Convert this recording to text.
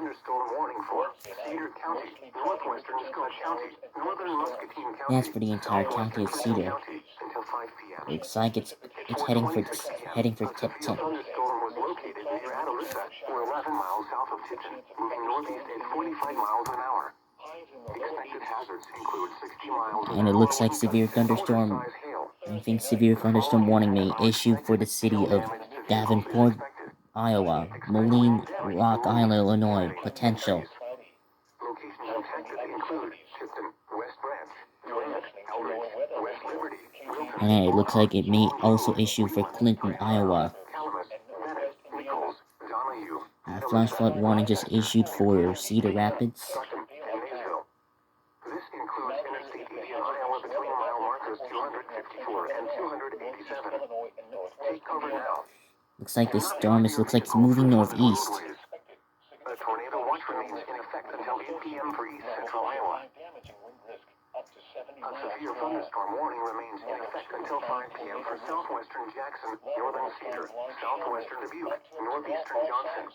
thunderstorm warning for Cedar County, northwestern Scott County, northern Muscatine County. That's for the entire county of Cedar. Until 5 p.m. Looks like it's heading for Tipton. Thunderstorm was located near Atalissa, or 11 miles south of Tipton, moving northeast at 45 miles an hour. Expected hazards include 60 miles an hour. And it looks like severe thunderstorm. I think severe thunderstorm warning may issue for the city of Davenport, Iowa, Moline, Rock Island, Illinois. Potential. Locations affected include Tipton, West Branch, Durant, Eldridge, West Liberty, Wilton, And it looks like it may also issue for Clinton, Iowa. Calamus, Bennett, Nichols, Donahue. A flash flood warning just issued for Cedar Rapids. Sutton, and Maysville. This includes Interstate 80 in Iowa between mile markers 254 and 287. Take cover now. Looks like this storm looks like it's moving northeast. A tornado watch remains in effect until 8 p.m. for east central Iowa. A severe thunderstorm warning remains in effect until 5 p.m. for southwestern Jackson, northern Cedar, southwestern Dubuque, northeastern Johnson,